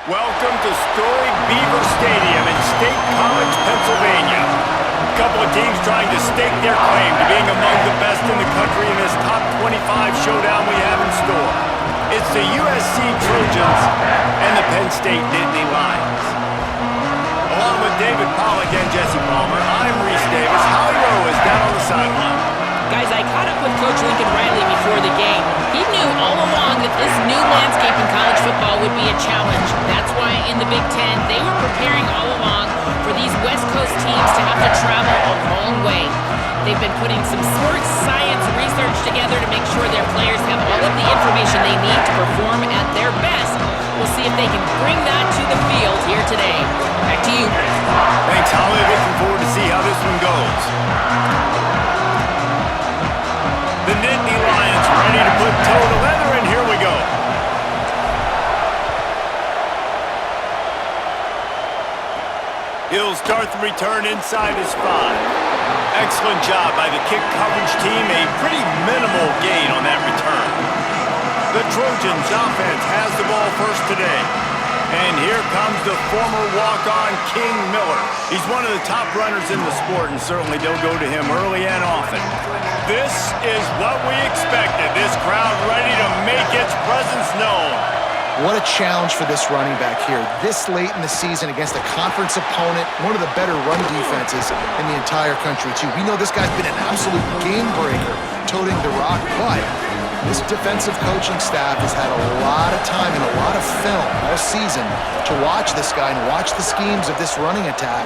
Welcome to storied Beaver Stadium in State College, Pennsylvania. A couple of teams trying to stake their claim to being among the best in the country in this top 25 showdown we have in store. It's the USC Trojans and the Penn State Nittany Lions. Along with David Pollack and Jesse Palmer, I'm Reese Davis. Howie Rowe is down on the sideline. Guys, I caught up with Coach Lincoln Riley before the game. He knew all along that this new landscape in college football would be a challenge. That's why in the Big Ten, they were preparing all along for these West Coast teams to have to travel a long way. They've been putting some sports science research together to make sure their players have all of the information they need to perform at their best. We'll see if they can bring that to the field here today. Back to you. Thanks, Holly. Looking forward to see how this one goes. The Nittany Lions ready to put toe to leather, and here we go. He'll start the return inside his 5. Excellent job by the kick coverage team. A pretty minimal gain on that return. The Trojans offense has the ball first today. And here comes the former walk-on King Miller. He's one of the top runners in the sport, and certainly they'll go to him early and often. This is what we expected. This crowd ready to make its presence known. What a challenge for this running back here. This late in the season against a conference opponent, one of the better run defenses in the entire country, too. We know this guy's been an absolute game breaker, toting the rock, but this defensive coaching staff has had a lot of time and a lot of film all season to watch this guy and watch the schemes of this running attack.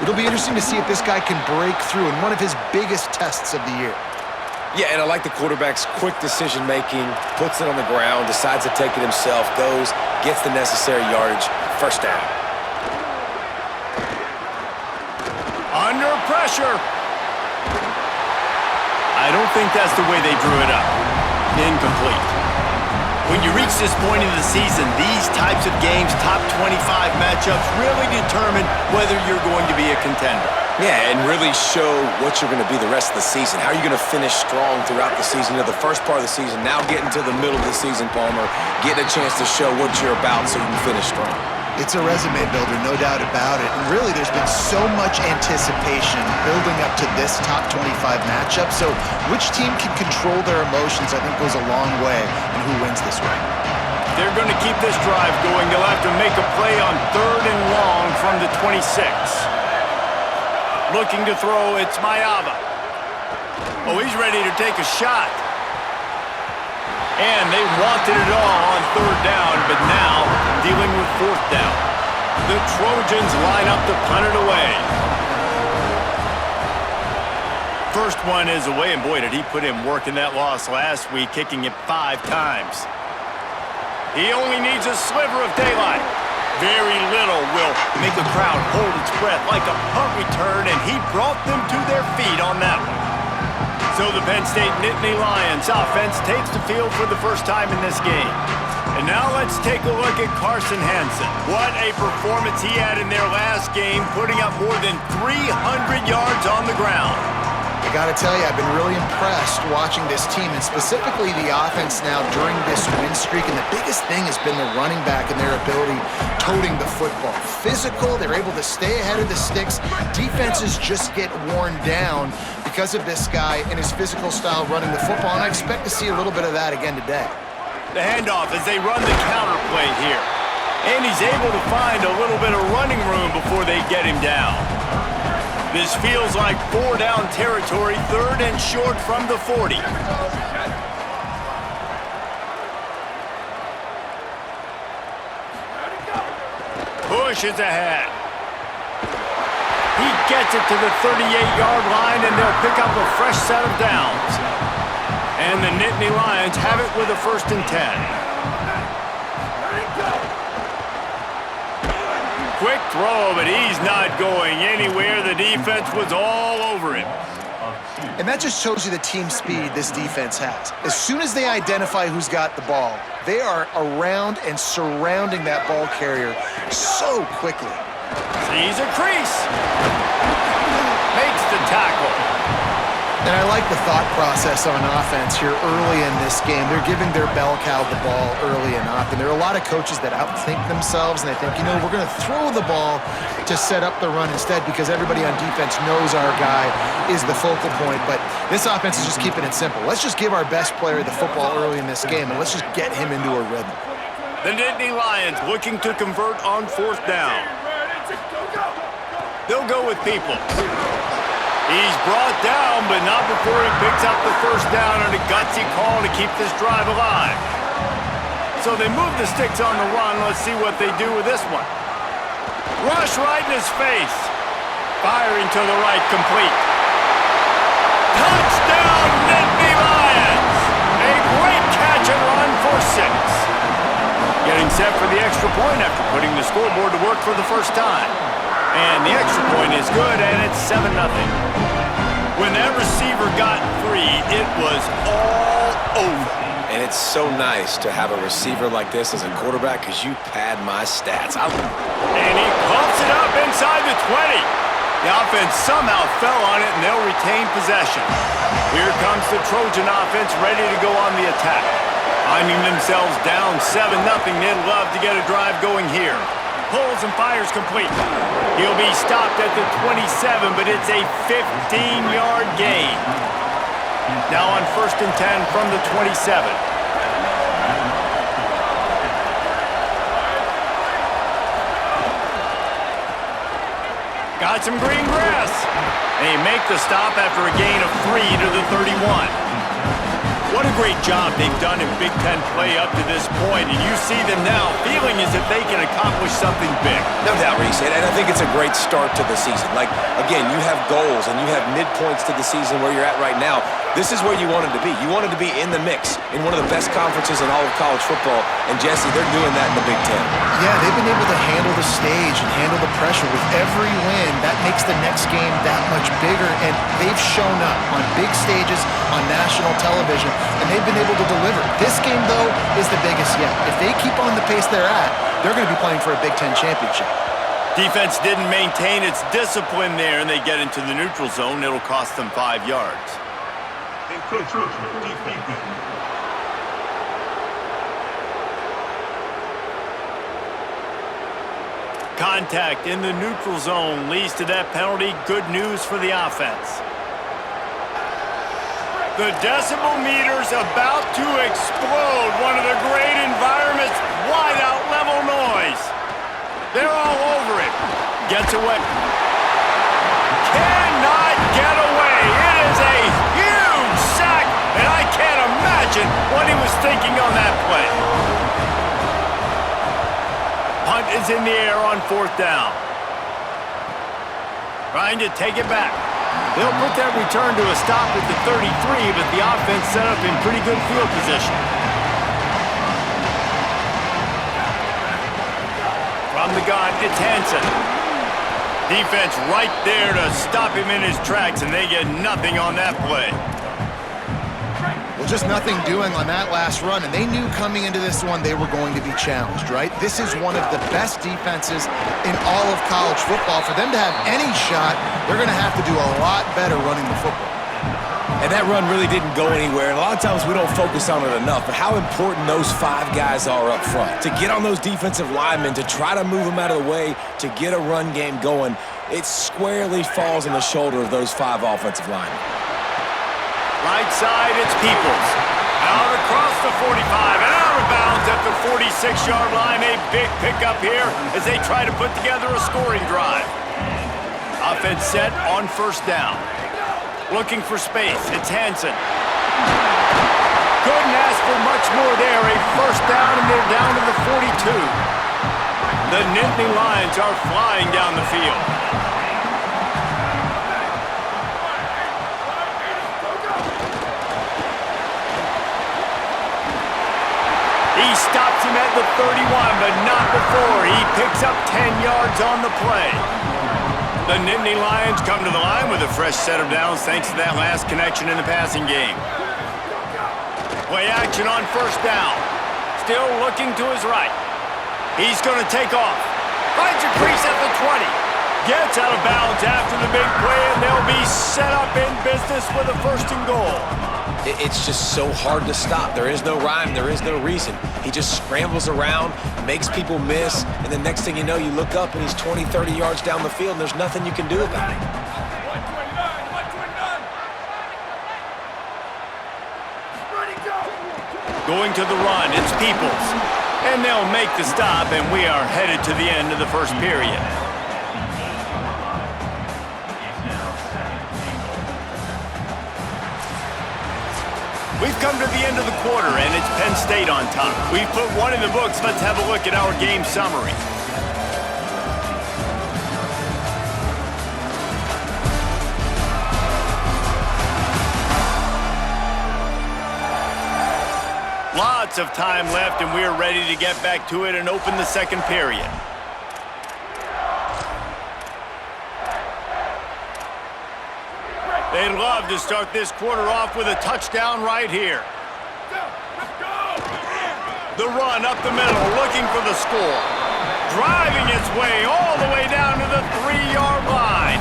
It'll be interesting to see if this guy can break through in one of his biggest tests of the year. Yeah, and I like the quarterback's quick decision-making, puts it on the ground, decides to take it himself, goes, gets the necessary yardage, first down. Under pressure. I don't think that's the way they drew it up. Incomplete. When you reach this point in the season, these types of games, top 25 matchups, really determine whether you're going to be a contender. Yeah, and really show what you're going to be the rest of the season. How are you going to finish strong throughout the season? You know, the first part of the season, now getting to the middle of the season, Palmer, getting a chance to show what you're about so you can finish strong. It's a resume builder, no doubt about it. And really, there's been so much anticipation building up to this top 25 matchup. So which team can control their emotions, I think, goes a long way in who wins this one. They're going to keep this drive going. They'll have to make a play on 3rd and long from the 26. Looking to throw, it's Mayava. Oh, he's ready to take a shot. And they wanted it all on 3rd down, but now dealing with 4th down. The Trojans line up to punt it away. First one is away, and boy, did he put in work in that loss last week, kicking it 5 times. He only needs a sliver of daylight. Very little will make the crowd hold its breath like a punt return, and he brought them to their feet on that one. So the Penn State Nittany Lions offense takes the field for the first time in this game. And now let's take a look at Carson Hansen. What a performance he had in their last game, putting up more than 300 yards on the ground. I got to tell you, I've been really impressed watching this team, and specifically the offense now during this win streak. And the biggest thing has been the running back and their ability toting the football. Physical, they're able to stay ahead of the sticks. Defenses just get worn down because of this guy and his physical style running the football, and I expect to see a little bit of that again today. The handoff as they run the counter play here. And he's able to find a little bit of running room before they get him down. This feels like 4-down territory, 3rd and short from the 40. Pushes ahead. He gets it to the 38-yard line, and they'll pick up a fresh set of downs. And the Nittany Lions have it with a 1st and 10. Quick throw, but he's not going anywhere. The defense was all over him. And that just shows you the team speed this defense has. As soon as they identify who's got the ball, they are around and surrounding that ball carrier so quickly. Sees a crease. Makes the tackle. And I like the thought process on offense here early in this game. They're giving their bell cow the ball early and often. There are a lot of coaches that outthink themselves, and they think, we're going to throw the ball to set up the run instead because everybody on defense knows our guy is the focal point. But this offense is just keeping it simple. Let's just give our best player the football early in this game, and let's just get him into a rhythm. The Nittany Lions looking to convert on 4th down. They'll go with Peoples. He's brought down, but not before he picks up the 1st down on a gutsy call to keep this drive alive. So they move the sticks on the run. Let's see what they do with this one. Rush right in his face. Firing to the right, complete. Touchdown, Nittany Lions! A great catch and run for 6. Getting set for the extra point after putting the scoreboard to work for the first time. And the extra point is good, and it's 7-0. When that receiver got free, it was all over. And it's so nice to have a receiver like this as a quarterback because you pad my stats. And he pumps it up inside the 20. The offense somehow fell on it, and they'll retain possession. Here comes the Trojan offense ready to go on the attack. Finding themselves down 7-0, they'd love to get a drive going here. Pulls and fires complete. He'll be stopped at the 27, but it's a 15-yard gain. Now on 1st and 10 from the 27. Got some green grass. They make the stop after a gain of 3 to the 31. What a great job they've done in Big Ten play up to this point, and you see them now feeling as if they can accomplish something big. No doubt, Reese, and I think it's a great start to the season. Again, you have goals and you have midpoints to the season where you're at right now. This is where you wanted to be. You wanted to be in the mix in one of the best conferences in all of college football, and Jesse, they're doing that in the Big Ten. Yeah, they've been able to handle the stage and handle the pressure with every win. That makes the next game that much bigger, and they've shown up on big stages on national television, and they've been able to deliver. This game, though, is the biggest yet. If they keep on the pace they're at, they're going to be playing for a Big Ten championship. Defense didn't maintain its discipline there, and they get into the neutral zone. It'll cost them 5 yards. Contact in the neutral zone leads to that penalty. Good news for the offense. The decibel meter's about to explode. One of the great environments, wide out level noise. They're all over it. Gets away. Cannot get away. It is a huge sack, and I can't imagine what he was thinking on that play. Punt is in the air on 4th down. Trying to take it back. They'll put that return to a stop at the 33, but the offense set up in pretty good field position. From the gun, it's Hansen. Defense right there to stop him in his tracks, and they get nothing on that play. Well, just nothing doing on that last run, and they knew coming into this one they were going to be challenged, right? This is one of the best defenses in all of college football. For them to have any shot, they're going to have to do a lot better running the football. And that run really didn't go anywhere, and a lot of times we don't focus on it enough, but how important those 5 guys are up front. To get on those defensive linemen, to try to move them out of the way, to get a run game going, it squarely falls on the shoulder of those 5 offensive linemen. Right side, it's Peoples. Out across the 45 and out of bounds at the 46-yard line. A big pickup here as they try to put together a scoring drive. Offense set on 1st down. Looking for space, it's Hansen. Couldn't ask for much more there. A 1st down, and they're down to the 42. The Nittany Lions are flying down the field. He stops him at the 31, but not before. He picks up 10 yards on the play. The Nittany Lions come to the line with a fresh set of downs thanks to that last connection in the passing game. Play action on 1st down. Still looking to his right. He's going to take off. Finds a crease at the 20. Gets out of bounds after the big play, and they'll be set up in business with a 1st and goal. It's just so hard to stop. There is no rhyme. There is no reason. He just scrambles around, makes people miss, and the next thing you know, you look up and he's 20, 30 yards down the field, and there's nothing you can do about it. Going to the run, it's Peoples. And they'll make the stop, and we are headed to the end of the 1st period. We've come to the end of the quarter, and it's Penn State on top. We've put one in the books. Let's have a look at our game summary. Lots of time left, and we're ready to get back to it and open the 2nd period. They'd love to start this quarter off with a touchdown right here. The run up the middle, looking for the score. Driving its way all the way down to the 3-yard line.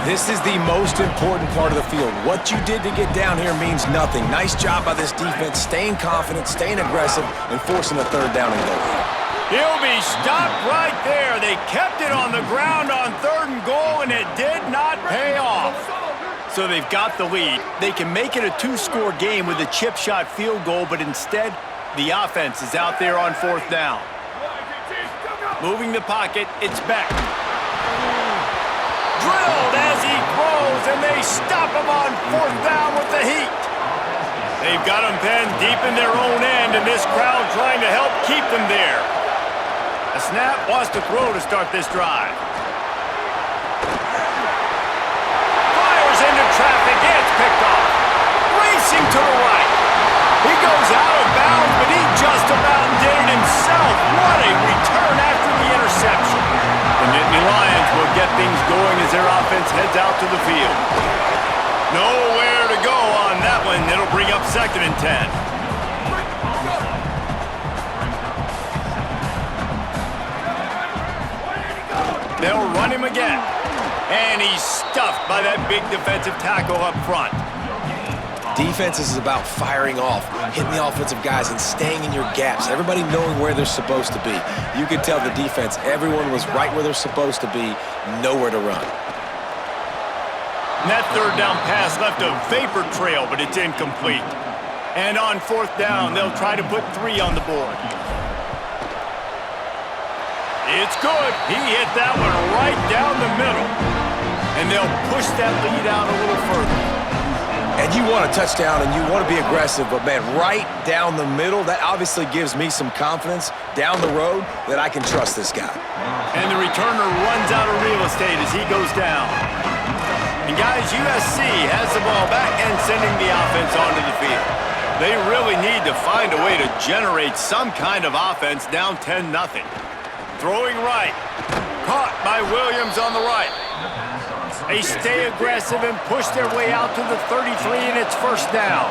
This is the most important part of the field. What you did to get down here means nothing. Nice job by this defense, staying confident, staying aggressive, and forcing a 3rd down and goal. He'll be stopped right there. They kept it on the ground on 3rd and goal, and it did not pay off. So they've got the lead. They can make it a 2-score game with a chip shot field goal, but instead, the offense is out there on 4th down. Moving the pocket, it's Beck. Drilled as he throws, and they stop him on 4th down with the heat. They've got him penned deep in their own end, and this crowd trying to help keep them there. A snap wants to throw to start this drive. Fires into traffic, it's picked off. Racing to the right. He goes out of bounds, but he just about did it himself. What a return after the interception. The Nittany Lions will get things going as their offense heads out to the field. Nowhere to go on that one. It'll bring up 2nd and 10. They'll run him again. And he's stuffed by that big defensive tackle up front. Defense is about firing off, hitting the offensive guys, and staying in your gaps. Everybody knowing where they're supposed to be. You could tell the defense, everyone was right where they're supposed to be, nowhere to run. And that 3rd down pass left a vapor trail, but it's incomplete. And on 4th down, they'll try to put 3 on the board. It's good. He hit that one right down the middle. And they'll push that lead out a little further. And you want a touchdown and you want to be aggressive, but man, right down the middle, that obviously gives me some confidence down the road that I can trust this guy. And the returner runs out of real estate as he goes down. And guys, USC has the ball back and sending the offense onto the field. They really need to find a way to generate some kind of offense down 10-0. Throwing right. Caught by Williams on the right. They stay aggressive and push their way out to the 33, and it's 1st down.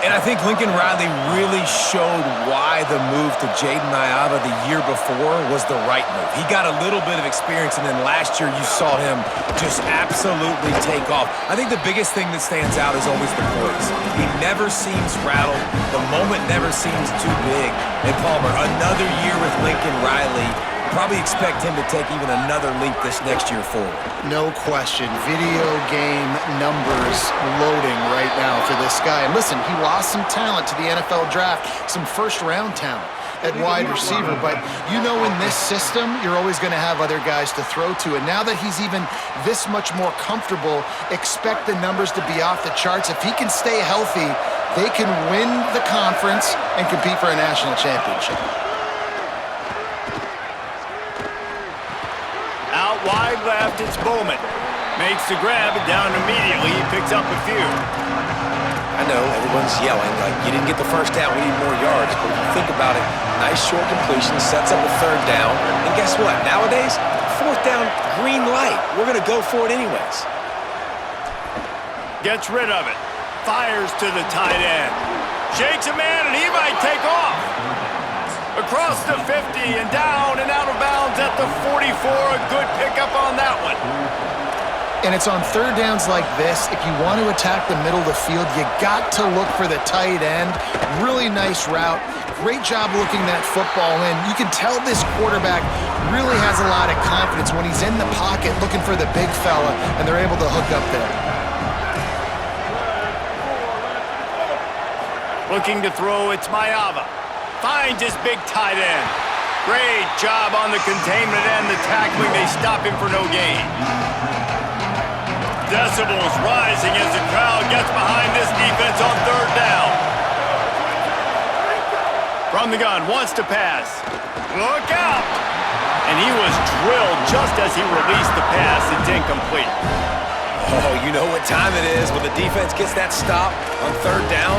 And I think Lincoln Riley really showed why the move to Jayden Naiava the year before was the right move. He got a little bit of experience, and then last year you saw him just absolutely take off. I think the biggest thing that stands out is always the poise. He never seems rattled. The moment never seems too big. And Palmer, another year with Lincoln Riley. Probably expect him to take even another leap this next year forward. No question. Video game numbers loading right now for this guy. And listen, he lost some talent to the NFL draft, some first-round talent at wide receiver. But you know in this system, you're always going to have other guys to throw to. And now that he's even this much more comfortable, expect the numbers to be off the charts. If he can stay healthy, they can win the conference and compete for a national championship. Out wide left, it's Bowman. Makes the grab, and down immediately. He picks up a few. I know, everyone's yelling, like, you didn't get the 1st down, we need more yards. But if you think about it, nice short completion, sets up a 3rd down. And guess what? Nowadays, 4th down, green light. We're going to go for it anyways. Gets rid of it. Fires to the tight end. Shakes a man, and he might take off. Across the 50 and down and out of bounds at the 44. A good pickup on that one. And it's on third downs like this. If you want to attack the middle of the field, you got to look for the tight end. Really nice route. Great job looking that football in. You can tell this quarterback really has a lot of confidence when he's in the pocket looking for the big fella, and they're able to hook up there. Looking to throw, it's Mayava. Finds his big tight end. Great job on the containment and the tackling. They stop him for no gain. Decibels rising as the crowd gets behind this defense on third down. From the gun, wants to pass. Look out! And he was drilled just as he released the pass. It's incomplete. Oh, you know what time it is when the defense gets that stop on third down.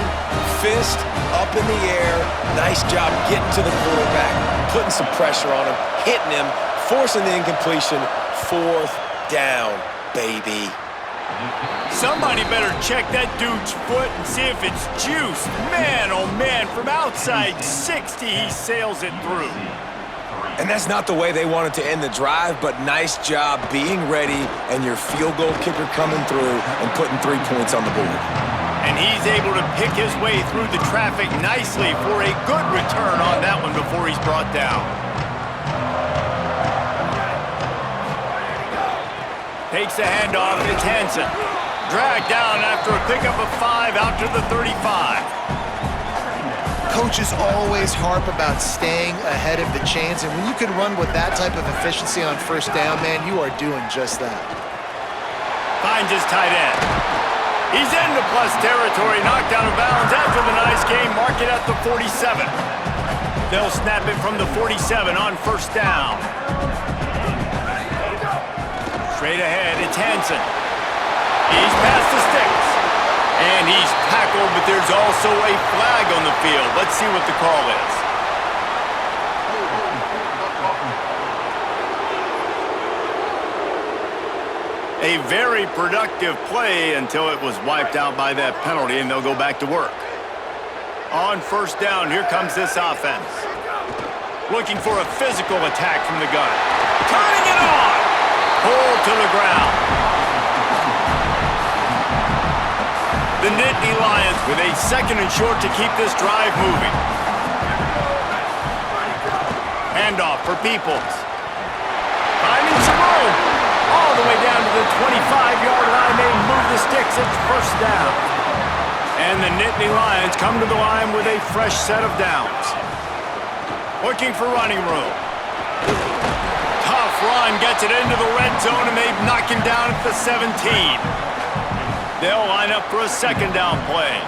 Fist up in the air. Nice job getting to the quarterback, putting some pressure on him, hitting him, forcing the incompletion. Fourth down, baby. Somebody better check that dude's foot and see if it's juiced. Man, oh man, from outside 60, he sails it through. And that's not the way they wanted to end the drive, but nice job being ready and your field goal kicker coming through and putting 3 points on the board. And he's able to pick his way through the traffic nicely for a good return on that one before he's brought down. Takes the handoff, it's Hansen. Dragged down after a pickup of 5 out to the 35. Coaches always harp about staying ahead of the chains, and when you can run with that type of efficiency on first down, man, you are doing just that. Finds his tight end. He's into plus territory, knocked out of bounds after the nice game, mark it at the 47. They'll snap it from the 47 on first down. Straight ahead, it's Hansen. He's past the sticks. And he's tackled, but there's also a flag on the field. Let's see what the call is. A very productive play until it was wiped out by that penalty, and they'll go back to work. On first down, here comes this offense. Looking for a physical attack from the gun. Turning it on! Pulled to the ground. The Nittany Lions with a second and short to keep this drive moving. Handoff for Peoples. Finding some room. All the way down to the 25-yard line. They move the sticks. It's first down. And the Nittany Lions come to the line with a fresh set of downs. Looking for running room. Tough run gets it into the red zone, and they knock him down at the 17. They'll line up for a second down play.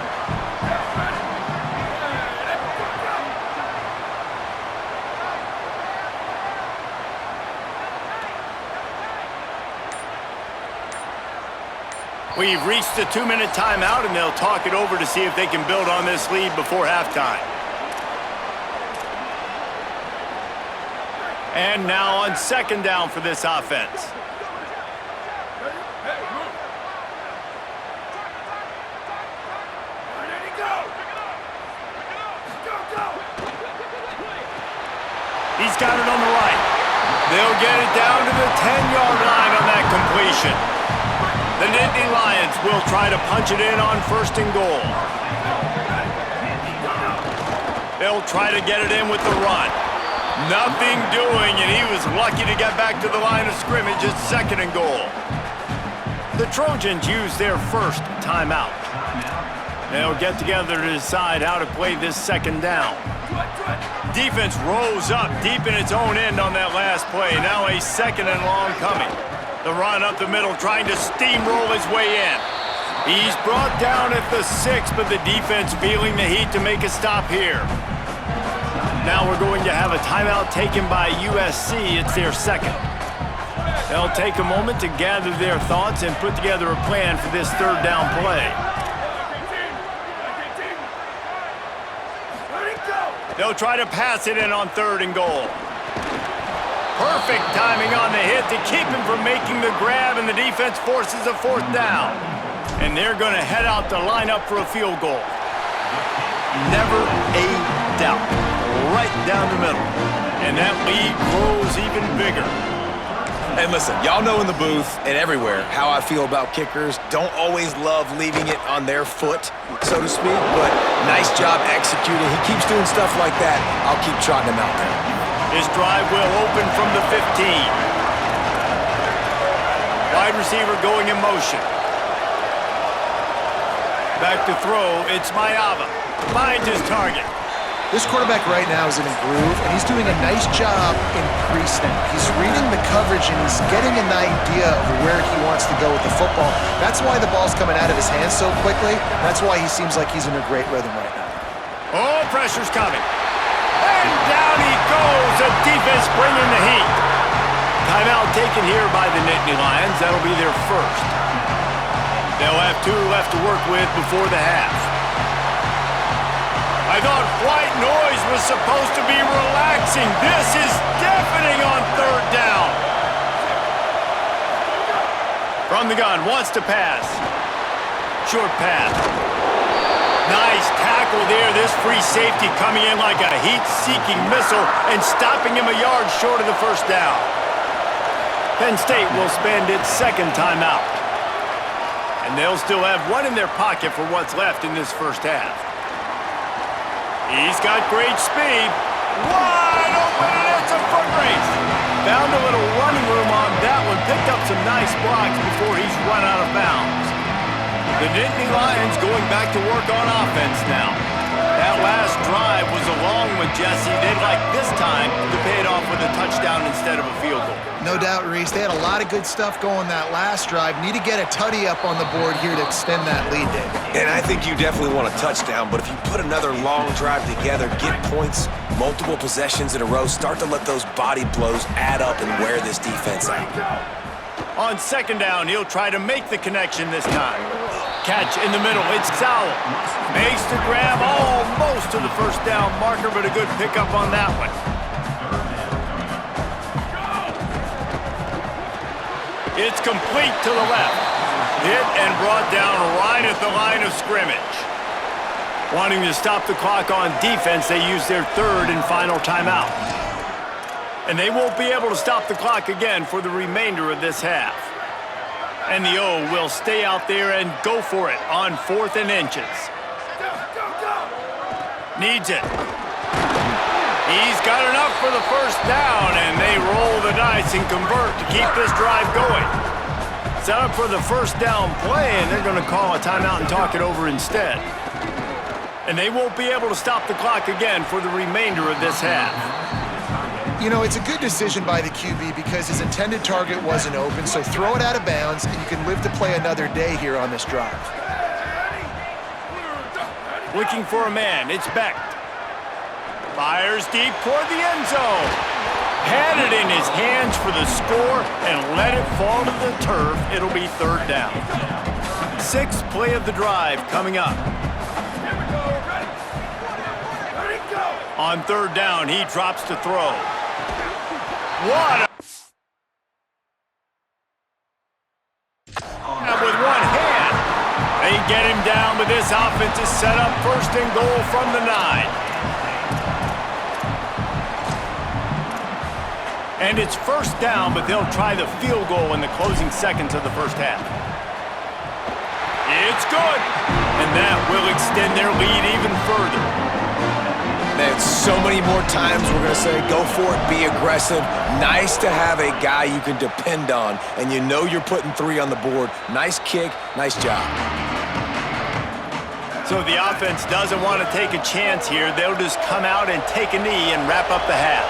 We've reached the 2-minute timeout, and they'll talk it over to see if they can build on this lead before halftime. And now on second down for this offense. He's got it on the right. They'll get it down to the 10-yard line on that completion. The Nittany Lions will try to punch it in on first and goal. They'll try to get it in with the run. Nothing doing, and he was lucky to get back to the line of scrimmage at second and goal. The Trojans use their first timeout. They'll get together to decide how to play this second down. Defense rose up deep in its own end on that last play. Now a second and long coming. The run up the middle, trying to steamroll his way in. He's brought down at the 6, but the defense feeling the heat to make a stop here. Now we're going to have a timeout taken by USC. It's their second. They'll take a moment to gather their thoughts and put together a plan for this third down play. They'll try to pass it in on third and goal. Perfect timing on the hit to keep him from making the grab, and the defense forces a fourth down. And they're going to head out to line up for a field goal. Never a doubt. Right down the middle. And that lead grows even bigger. And listen, y'all know in the booth and everywhere how I feel about kickers. Don't always love leaving it on their foot, so to speak, but nice job executing. He keeps doing stuff like that. I'll keep trotting him out there. His drive will open from the 15. Wide receiver going in motion. Back to throw, it's Mayava. Finds his target. This quarterback right now is in a groove, and he's doing a nice job in pre-snap. He's reading the coverage, and he's getting an idea of where he wants to go with the football. That's why the ball's coming out of his hands so quickly. That's why he seems like he's in a great rhythm right now. Oh, pressure's coming. And down he goes. The defense bringing the heat. Timeout taken here by the Nittany Lions. That'll be their first. They'll have 2 left to work with before the half. I thought white noise was supposed to be relaxing. This is deafening on 3rd down. From the gun, wants to pass. Short pass. Nice tackle there. This free safety coming in like a heat-seeking missile and stopping him a yard short of the first down. Penn State will spend its 2nd timeout. And they'll still have 1 in their pocket for what's left in this first half. He's got great speed. Wide open, and it's a foot race. Found a little running room on that one. Picked up some nice blocks before he's run out of bounds. The Nittany Lions going back to work on offense now. That last drive was a long one, Jesse. They'd like this time to pay it off with a touchdown instead of a field goal. No doubt, Reese. They had a lot of good stuff going that last drive. Need to get a tutty up on the board here to extend that lead, Dave. And I think you definitely want a touchdown, but if you put another long drive together, get points, multiple possessions in a row, start to let those body blows add up and wear this defense out. On 2nd down, he'll try to make the connection this time. Catch in the middle, it's Sowell. Makes the grab almost to the first down marker, but a good pickup on that one. It's complete to the left. Hit and brought down right at the line of scrimmage. Wanting to stop the clock on defense, they use their 3rd and final timeout. And they won't be able to stop the clock again for the remainder of this half. And the O will stay out there and go for it on 4th and inches. Needs it. He's got enough for the first down, and they roll the dice and convert to keep this drive going. Set up for the first down play, and they're going to call a timeout and talk it over instead. And they won't be able to stop the clock again for the remainder of this half. You know, it's a good decision by the QB because his intended target wasn't open, so throw it out of bounds, and you can live to play another day here on this drive. Looking for a man, it's Becht. Fires deep toward the end zone. Had it in his hands for the score and let it fall to the turf. It'll be 3rd down. 6th play of the drive coming up. On 3rd down, he drops to throw. What a... And with one hand, they get him down, but this offense is set up 1st and goal from the 9. And it's 1st down, but they'll try the field goal in the closing seconds of the first half. It's good, and that will extend their lead even further. Man, so many more times we're going to say, go for it, be aggressive. Nice to have a guy you can depend on, and you know you're putting 3 on the board. Nice kick, nice job. So the offense doesn't want to take a chance here. They'll just come out and take a knee and wrap up the half.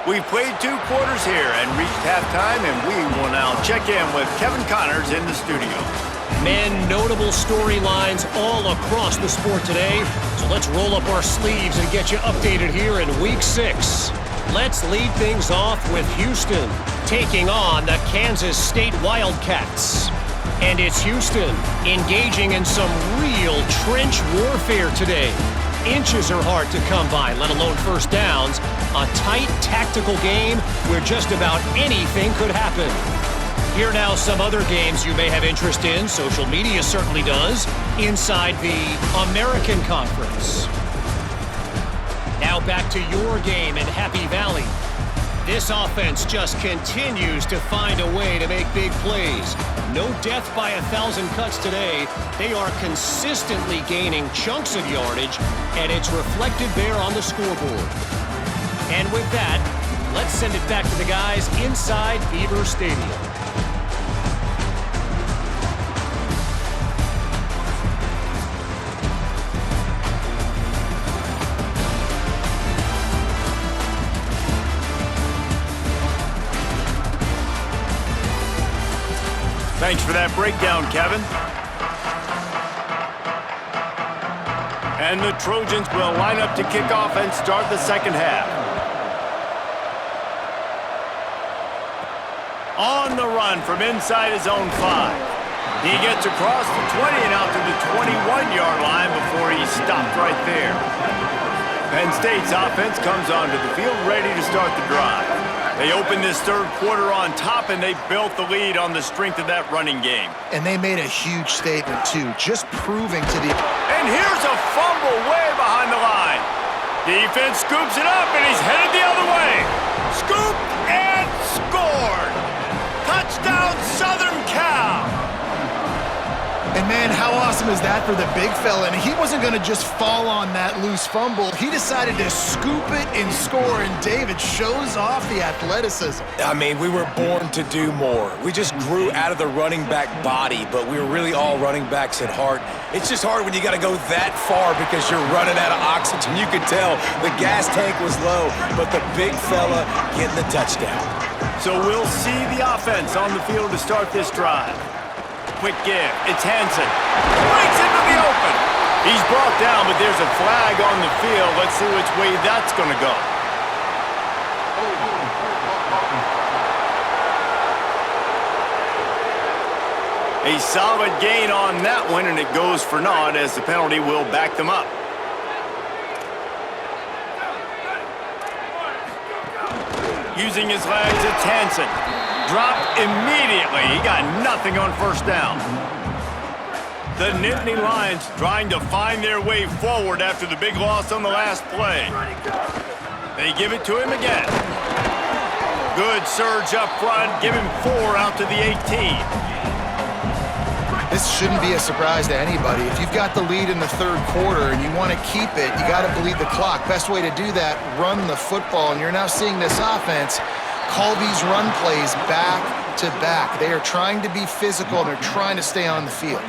We've played 2 quarters here and reached halftime, and we will now check in with Kevin Connors in the studio. Man, notable storylines all across the sport today. So let's roll up our sleeves and get you updated here in Week 6. Let's lead things off with Houston taking on the Kansas State Wildcats. And it's Houston engaging in some real trench warfare today. Inches are hard to come by, let alone first downs. A tight tactical game where just about anything could happen. Here now some other games you may have interest in. Social media certainly does. Inside the American Conference. Now back to your game in Happy Valley. This offense just continues to find a way to make big plays. No death by 1,000 cuts today. They are consistently gaining chunks of yardage, and it's reflected there on the scoreboard. And with that, let's send it back to the guys inside Beaver Stadium. Thanks for that breakdown, Kevin. And the Trojans will line up to kick off and start the second half. On the run from inside his own 5. He gets across the 20 and out to the 21-yard line before he's stopped right there. Penn State's offense comes onto the field ready to start the drive. They opened this third quarter on top, and they built the lead on the strength of that running game. And they made a huge statement, too, just proving to the... And here's a fumble way behind the line. Defense scoops it up, and he's headed the other way. Scooped and scored. Touchdown, Southern Cal. And, man, how awesome is that for the big fella? And he wasn't going to just fall on that loose fumble. He decided to scoop it and score, and David shows off the athleticism. I mean, we were born to do more. We just grew out of the running back body, but we were really all running backs at heart. It's just hard when you got to go that far because you're running out of oxygen. You could tell the gas tank was low, but the big fella getting the touchdown. So we'll see the offense on the field to start this drive. Quick give. It's Hansen. Breaks into the open. He's brought down, but there's a flag on the field. Let's see which way that's going to go. A solid gain on that one, and it goes for naught as the penalty will back them up. Using his legs, it's Hansen. Dropped immediately. He got nothing on first down. The Nittany Lions trying to find their way forward after the big loss on the last play. They give it to him again. Good surge up front. Give him 4 out to the 18. This shouldn't be a surprise to anybody. If you've got the lead in the third quarter and you want to keep it, you got to bleed the clock. Best way to do that, run the football. And you're now seeing this offense call these run plays back to back. They are trying to be physical, and they're trying to stay on the field.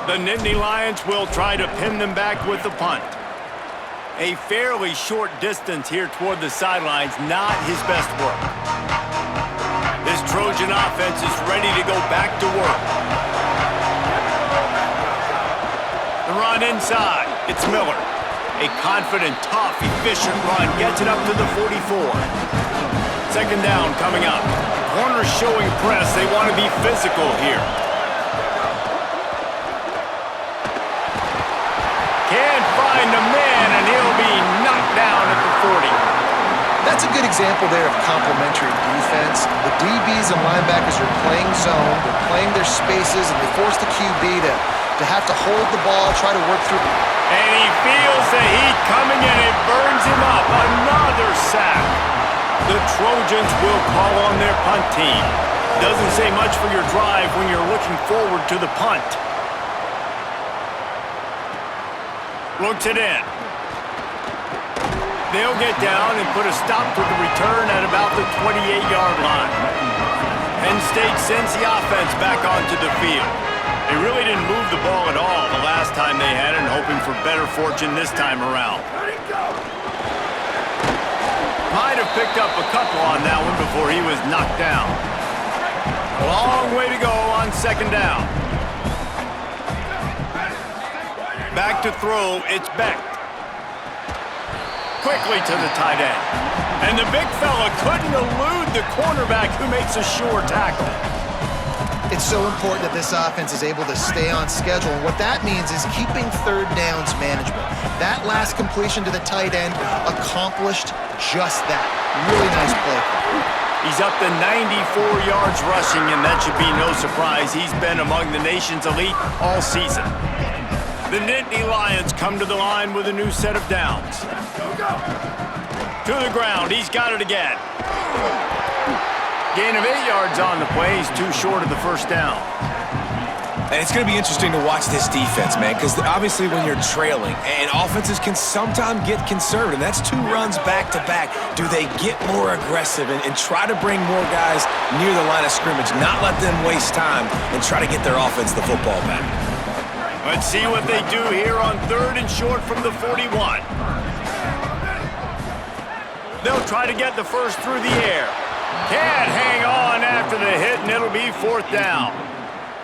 The Nittany Lions will try to pin them back with the punt. A fairly short distance here toward the sidelines, not his best work. This Trojan offense is ready to go back to work. The run inside. It's Miller. A confident, tough, efficient run gets it up to the 44. Second down coming up. Corners showing press. They want to be physical here. Can't find a man, and he'll be knocked down at the 40. That's a good example there of complementary defense. The DBs and linebackers are playing zone. They're playing their spaces, and they force the QB to have to hold the ball, try to work through. And he feels the heat coming, and it burns him up. Another sack. The Trojans will call on their punt team. Doesn't say much for your drive when you're looking forward to the punt. Looks it in. They'll get down and put a stop to the return at about the 28-yard line. Penn State sends the offense back onto the field. They really didn't move the ball at all the last time they had it, and hoping for better fortune this time around. Might have picked up a couple on that one before he was knocked down. A long way to go on second down. Back to throw, it's Beck. Quickly to the tight end. And the big fella couldn't elude the cornerback who makes a sure tackle. It's so important that this offense is able to stay on schedule. And what that means is keeping third downs manageable. That last completion to the tight end accomplished just that. Really nice play. He's up to 94 yards rushing, and that should be no surprise. He's been among the nation's elite all season. The Nittany Lions come to the line with a new set of downs. To the ground, he's got it again. Gain of 8 yards on the play. He's too short of the first down. And it's going to be interesting to watch this defense, man, because obviously when you're trailing, and offenses can sometimes get conservative, and that's 2 runs back-to-back. Do they get more aggressive and try to bring more guys near the line of scrimmage, not let them waste time, and try to get their offense the football back? Let's see what they do here on 3rd and short from the 41. They'll try to get the first through the air. Can't hang on after the hit, and it'll be 4th down.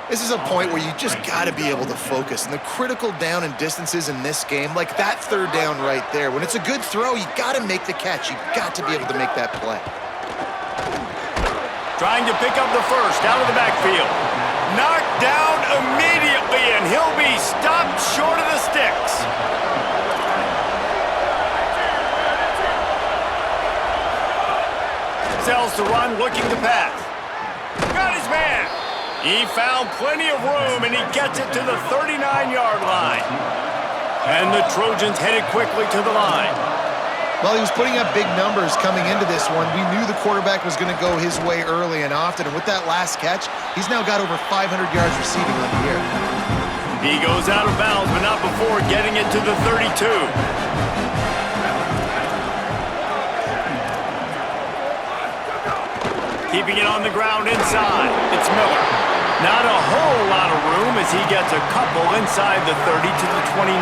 This is a point where you just got to be able to focus. And the critical down and distances in this game, like that 3rd down right there, when it's a good throw, you got to make the catch. You got to be able to make that play. Trying to pick up the first out of the backfield. Knocked down immediately, and he'll be stopped short of the sticks. Sells to run, looking to pass. Got his man. He found plenty of room, and he gets it to the 39-yard line. And the Trojans headed quickly to the line. Well, he was putting up big numbers coming into this one. We knew the quarterback was going to go his way early and often, and with that last catch, he's now got over 500 yards receiving on the year. He goes out of bounds, but not before getting it to the 32. Keeping it on the ground inside. It's Miller. Not a whole lot of room as he gets a couple inside the 30 to the 29.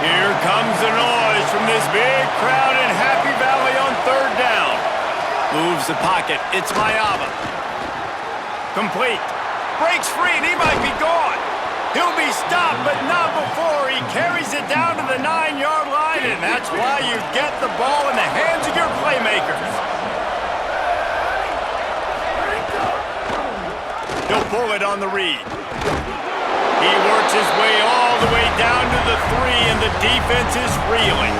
Here comes the noise from this big crowd in Happy Valley on 3rd down. Moves the pocket. It's Mayava. Complete. Breaks free, and he might be gone. He'll be stopped, but not before he carries it down to the 9-yard line, and that's why you get the ball in the hands of your playmakers. He'll pull it on the read. He works his way all the way down to the 3, and the defense is reeling.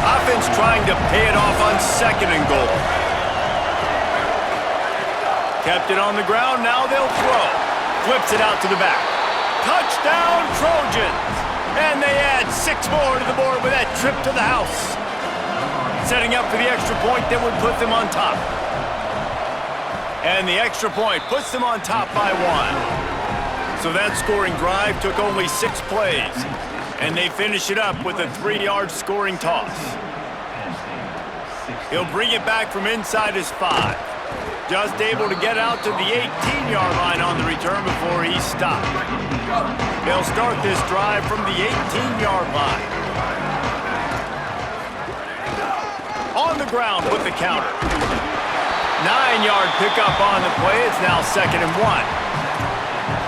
Offense trying to pay it off on 2nd and goal. Kept it on the ground, now they'll throw. Flips it out to the back. Touchdown, Trojans! And they add 6 more to the board with that trip to the house. Setting up for the extra point that would put them on top. And the extra point puts them on top by 1. So that scoring drive took only 6 plays. And they finish it up with a 3-yard scoring toss. He'll bring it back from inside his 5. Just able to get out to the 18-yard line on the return before he's stopped. They'll start this drive from the 18-yard line. On the ground with the counter. 9-yard pickup on the play. It's now 2nd and 1.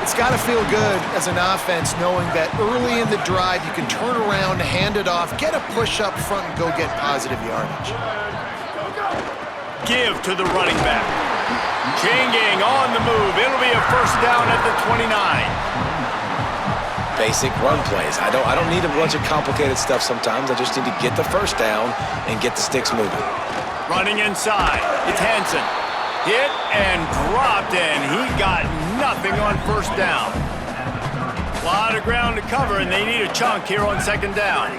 It's got to feel good as an offense knowing that early in the drive you can turn around, hand it off, get a push up front, and go get positive yardage. Give to the running back. Changing on the move. It'll be a 1st down at the 29. Basic run plays. I don't need a bunch of complicated stuff sometimes. I just need to get the 1st down and get the sticks moving. Running inside. It's Hansen. Hit and dropped, and he got nothing on 1st down. A lot of ground to cover, and they need a chunk here on 2nd down.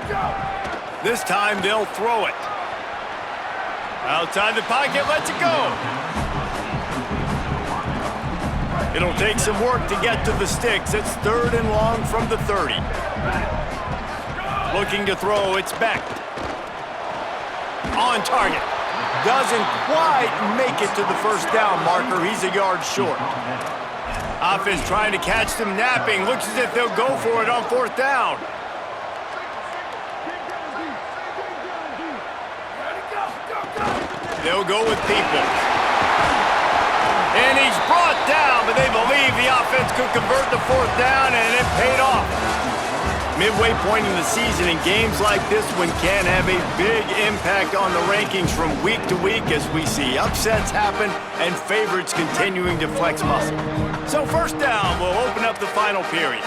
This time they'll throw it. Outside the pocket, lets it go. It'll take some work to get to the sticks. It's 3rd and long from the 30. Looking to throw, it's Beck. On target. Doesn't quite make it to the 1st down marker. He's a yard short. Offense trying to catch them napping. Looks as if they'll go for it on 4th down. They'll go with People. And he's brought down, but they believe the offense could convert the 4th down, and it paid off. Midway point in the season, and games like this one can have a big impact on the rankings from week to week as we see upsets happen and favorites continuing to flex muscle. So 1st down will open up the final period.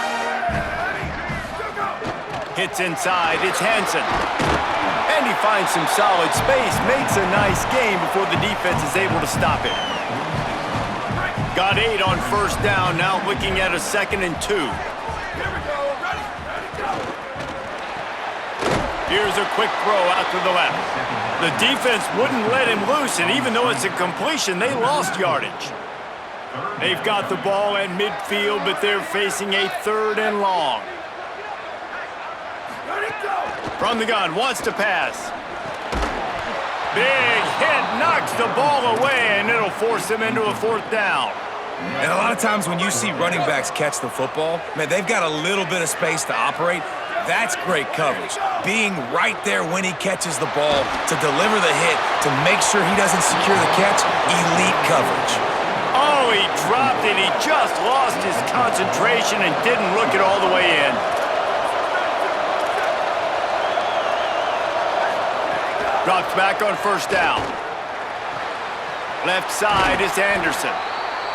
Hits inside, it's Hansen. And he finds some solid space, makes a nice gain before the defense is able to stop it. Got 8 on first down, now looking at a 2nd and 2. Here's a quick throw out to the left. The defense wouldn't let him loose, and even though it's a completion, they lost yardage. They've got the ball at midfield, but they're facing a 3rd and long. From the gun, wants to pass. Big hit, knocks the ball away, and it'll force him into a 4th down. And a lot of times when you see running backs catch the football, man, they've got a little bit of space to operate. That's great coverage. Being right there when he catches the ball to deliver the hit, to make sure he doesn't secure the catch, elite coverage. Oh, he dropped it. He just lost his concentration and didn't look it all the way in. Drops back on first down. Left side is Anderson.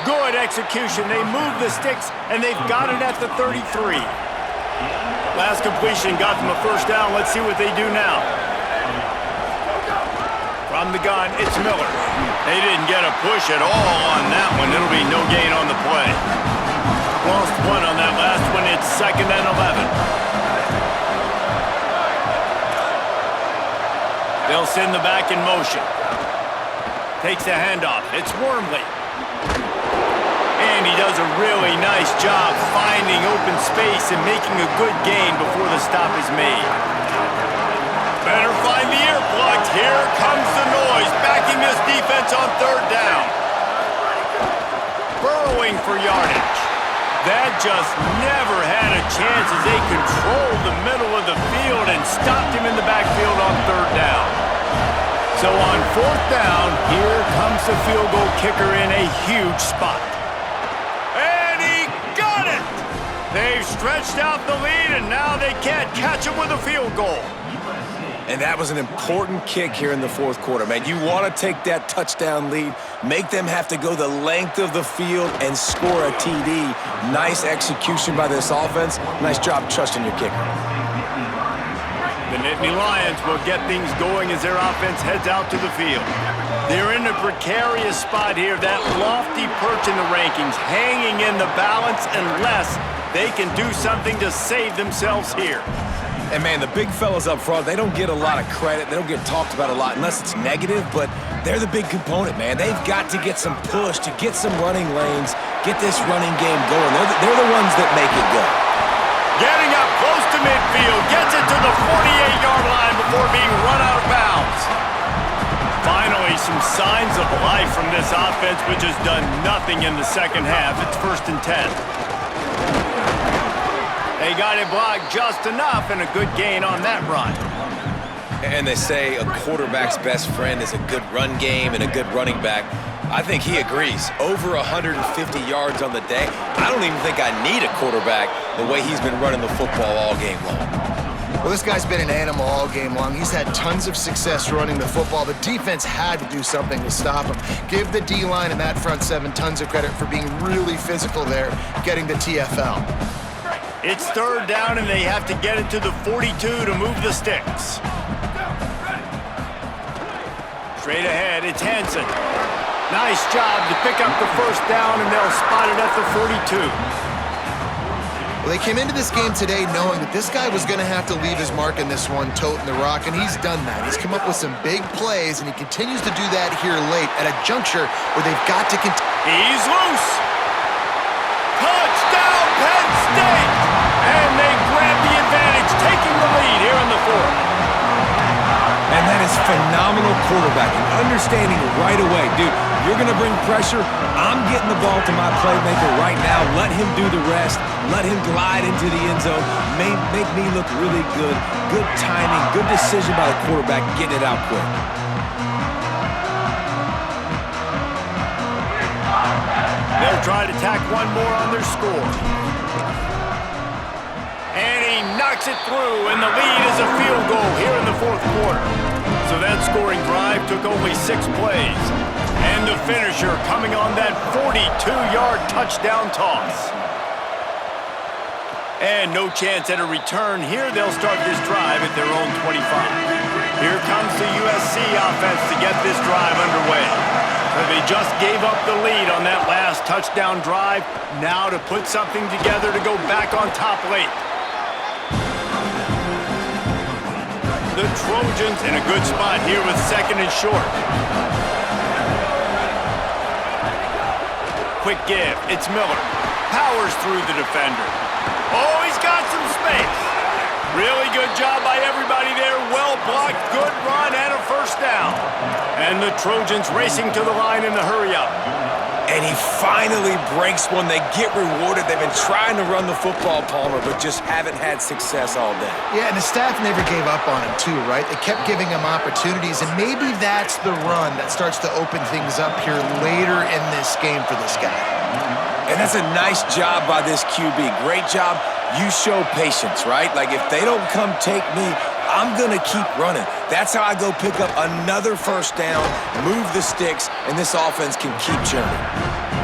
Good execution. They move the sticks, and they've got it at the 33. Last completion got them a first down. Let's see what they do now. From the gun, it's Miller. They didn't get a push at all on that one. It'll be no gain on the play. Lost 1 on that last one. It's 2nd and 11. They'll send the back in motion. Takes the handoff. It's Wormley. And he does a really nice job finding open space and making a good gain before the stop is made. Better find the earplugs. Here comes the noise, backing this defense on 3rd down. Burrowing for yardage. That just never had a chance as they controlled the middle of the field and stopped him in the backfield on 3rd down. So on 4th down, here comes the field goal kicker in a huge spot. They've stretched out the lead, and now they can't catch him with a field goal. And that was an important kick here in the 4th quarter, man. You want to take that touchdown lead, make them have to go the length of the field and score a TD. Nice execution by this offense. Nice job trusting your kicker. The Nittany Lions will get things going as their offense heads out to the field. They're in a precarious spot here, that lofty perch in the rankings, hanging in the balance unless they can do something to save themselves here. And, man, the big fellas up front, they don't get a lot of credit. They don't get talked about a lot unless it's negative, but they're the big component, man. They've got to get some push, to get some running lanes, get this running game going. They're the ones that make it go. Getting up close to midfield, gets it to the 48-yard line before being run out of bounds. Finally, some signs of life from this offense, which has done nothing in the 2nd half. It's 1st and 10. They got it blocked just enough, and a good gain on that run. And they say a quarterback's best friend is a good run game and a good running back. I think he agrees. Over 150 yards on the day. I don't even think I need a quarterback the way he's been running the football all game long. Well, this guy's been an animal all game long. He's had tons of success running the football. The defense had to do something to stop him. Give the D-line and that front 7 tons of credit for being really physical there, getting the TFL. It's 3rd down, and they have to get it to the 42 to move the sticks. Straight ahead, it's Hansen. Nice job to pick up the 1st down, and they'll spot it at the 42. Well, they came into this game today knowing that this guy was going to have to leave his mark in this one, toting the rock, and he's done that. He's come up with some big plays, and he continues to do that here late at a juncture where they've got to continue. He's loose. Touchdown, Penn State! And they grab the advantage, taking the lead here in the 4th. And that is phenomenal quarterbacking. Understanding right away, dude, you're going to bring pressure. I'm getting the ball to my playmaker right now. Let him do the rest. Let him glide into the end zone. Make me look really good. Good timing, good decision by the quarterback, getting it out quick. They'll try to tack one more on their score. And he knocks it through, and the lead is a field goal here in the 4th quarter. So that scoring drive took only 6 plays. And the finisher coming on that 42-yard touchdown toss. And no chance at a return here. They'll start this drive at their own 25. Here comes the USC offense to get this drive underway. They just gave up the lead on that last touchdown drive. Now to put something together to go back on top late. The Trojans in a good spot here with 2nd and short. Quick give. It's Miller. Powers through the defender. Oh, he's got some space. Really good job by everybody there. Well blocked, good run, and a first down. And the Trojans racing to the line in the hurry-up. And he finally breaks one. They get rewarded. They've been trying to run the football, Palmer, but just haven't had success all day. Yeah, and the staff never gave up on him, too, right? They kept giving him opportunities, and maybe that's the run that starts to open things up here later in this game for this guy. And that's a nice job by this QB. Great job. You show patience, right? Like, if they don't come take me, I'm going to keep running. That's how I go pick up another first down, move the sticks, and this offense can keep churning.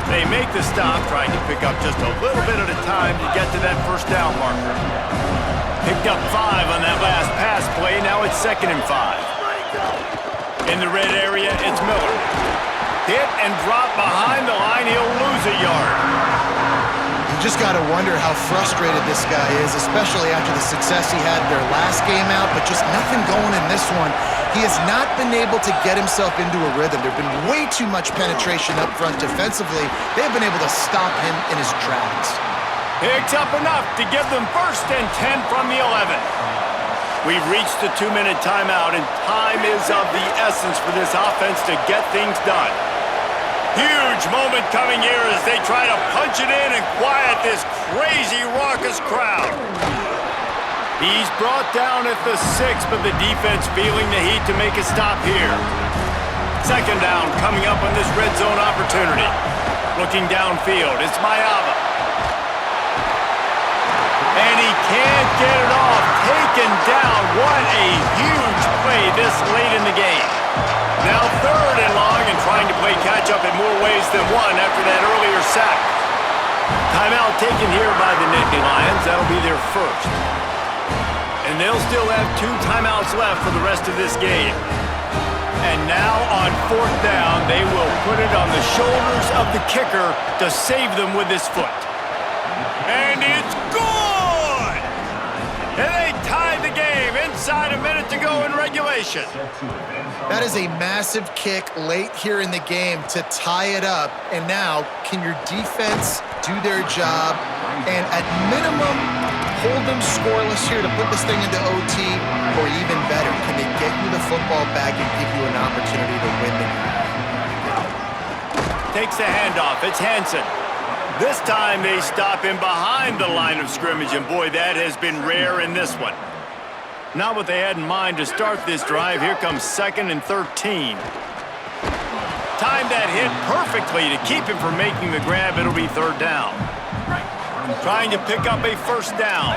They make the stop, trying to pick up just a little bit at a time to get to that first down marker. Picked up 5 on that last pass play. Now it's 2nd and 5. In the red area, it's Miller. Hit and drop behind the line. He'll lose a yard. You just got to wonder how frustrated this guy is, especially after the success he had their last game out, but just nothing going in this one. He has not been able to get himself into a rhythm. There's been way too much penetration up front defensively. They've been able to stop him in his tracks. Picks up enough to give them 1st and 10 from the 11. We've reached the 2-minute timeout, and time is of the essence for this offense to get things done. Huge moment coming here as they try to punch it in and quiet this crazy, raucous crowd. He's brought down at the 6, but the defense feeling the heat to make a stop here. 2nd down coming up on this red zone opportunity. Looking downfield, it's Maiava. And he can't get it off. Taken down. What a huge play this late in the game. Now 3rd and long and trying to play catch-up in more ways than one after that earlier sack. Timeout taken here by the Nittany Lions. That'll be their first. And they'll still have 2 timeouts left for the rest of this game. And now on 4th down, they will put it on the shoulders of the kicker to save them with his foot. And it's good! And they tie the game inside a minute to go in regulation. That is a massive kick late here in the game to tie it up. And now, can your defense do their job and at minimum hold them scoreless here to put this thing into OT? Or even better, can they get you the football back and give you an opportunity to win the game? Takes the handoff. It's Hansen. This time they stop him behind the line of scrimmage, and boy, that has been rare in this one. Not what they had in mind to start this drive. Here comes 2nd and 13. Timed that hit perfectly to keep him from making the grab. It'll be 3rd down. Trying to pick up a first down.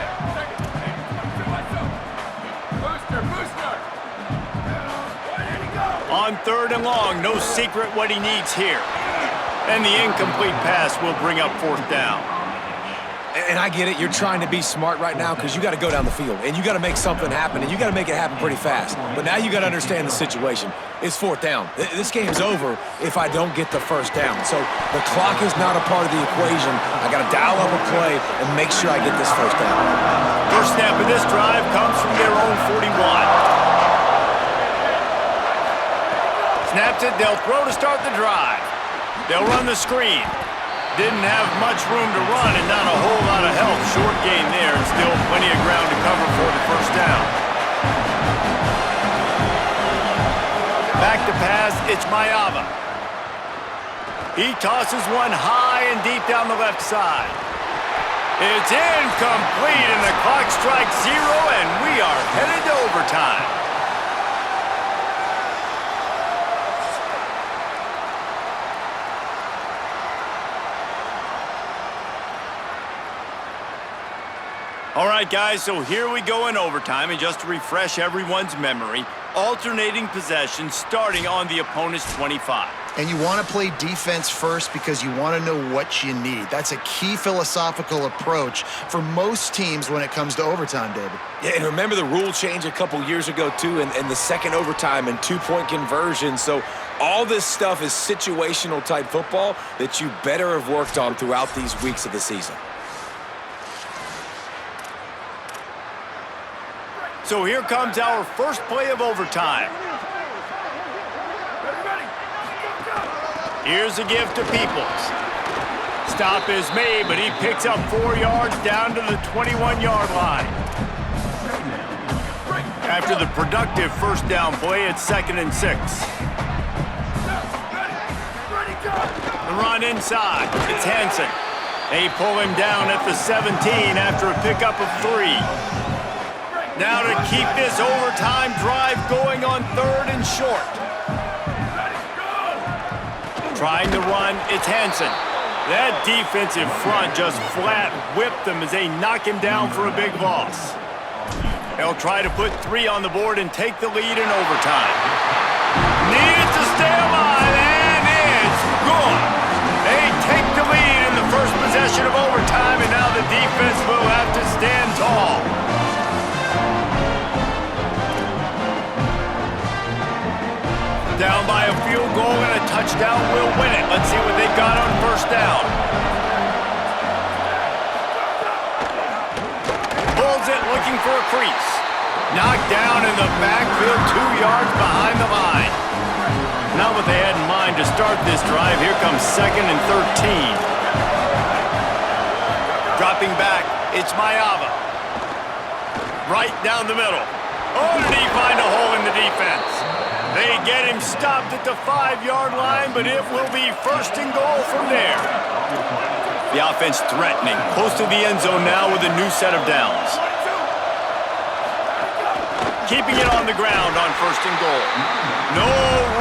On 3rd and long, no secret what he needs here. And the incomplete pass will bring up 4th down. And I get it. You're trying to be smart right now because you got to go down the field and you got to make something happen and you got to make it happen pretty fast. But now you got to understand the situation. It's 4th down. This game's over if I don't get the first down. So the clock is not a part of the equation. I got to dial up a play and make sure I get this first down. First snap of this drive comes from their own 41. Snaps it. They'll throw to start the drive. They'll run the screen. Didn't have much room to run and not a whole lot of help. Short gain there and still plenty of ground to cover for the first down. Back to pass, it's Maiava. He tosses one high and deep down the left side. It's incomplete and the clock strikes 0 and we are headed to overtime. All right, guys, so here we go in overtime, and just to refresh everyone's memory, alternating possession starting on the opponent's 25. And you want to play defense first because you want to know what you need. That's a key philosophical approach for most teams when it comes to overtime, David. Yeah, and remember the rule change a couple years ago, too, and the second overtime and two-point conversion. So all this stuff is situational-type football that you better have worked on throughout these weeks of the season. So here comes our first play of overtime. Here's a give to Peoples. Stop is made, but he picks up 4 yards down to the 21-yard line. After the productive first down play, it's 2nd and 6. The run inside. It's Hansen. They pull him down at the 17 after a pickup of 3. Now to keep this overtime drive going on 3rd and short. Trying to run, it's Hansen. That defensive front just flat whipped them as they knock him down for a big loss. They'll try to put 3 on the board and take the lead in overtime. Needed to stay alive, and it's good. They take the lead in the first possession of overtime, and now the defense will have to stand tall. Down by a field goal and a touchdown will win it. Let's see what they've got on first down. Pulls it looking for a crease. Knocked down in the backfield 2 yards behind the line. Not what they had in mind to start this drive. Here comes 2nd and 13. Dropping back, it's Mayava. Right down the middle. Oh, did he find a hole in the defense? They get him stopped at the 5-yard line, but it will be 1st and goal from there. The offense threatening, close to the end zone now with a new set of downs. Keeping it on the ground on 1st and goal. No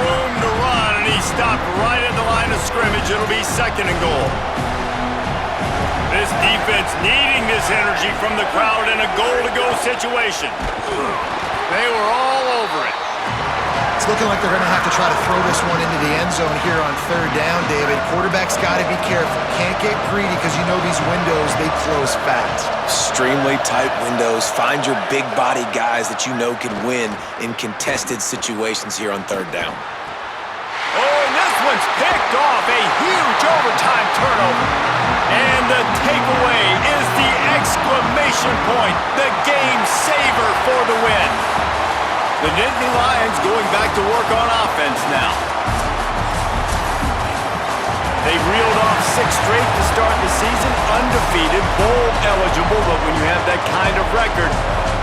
room to run, and he stopped right at the line of scrimmage. It'll be 2nd and goal. This defense needing this energy from the crowd in a goal-to-go situation. They were all over it. It's looking like they're going to have to try to throw this one into the end zone here on 3rd down, David. Quarterback's got to be careful. Can't get greedy because you know these windows, they close fast. Extremely tight windows. Find your big body guys that you know can win in contested situations here on 3rd down. Oh, and this one's picked off. A huge overtime turnover. And the takeaway is the exclamation point. The game saver for the win. The Nittany Lions going back to work on offense now. They've reeled off 6 straight to start the season, undefeated, bowl eligible, but when you have that kind of record,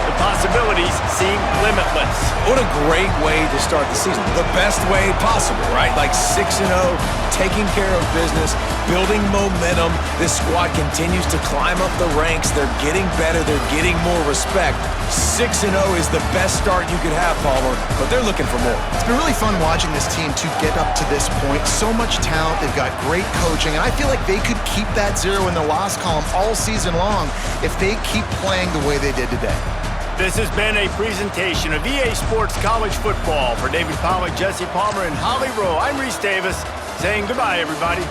the possibilities seem limitless. What a great way to start the season. The best way possible, right? Like 6-0, taking care of business, building momentum. This squad continues to climb up the ranks. They're getting better. They're getting more respect. 6-0 is the best start you could have, Palmer, but they're looking for more. It's been really fun watching this team to get up to this point. So much talent. They've got great coaching, and I feel like they could keep that 0 in the loss column all season long if they keep playing the way they did today. This has been a presentation of EA Sports College Football. For David Pollack, Jesse Palmer, and Holly Rowe, I'm Reese Davis saying goodbye, everybody.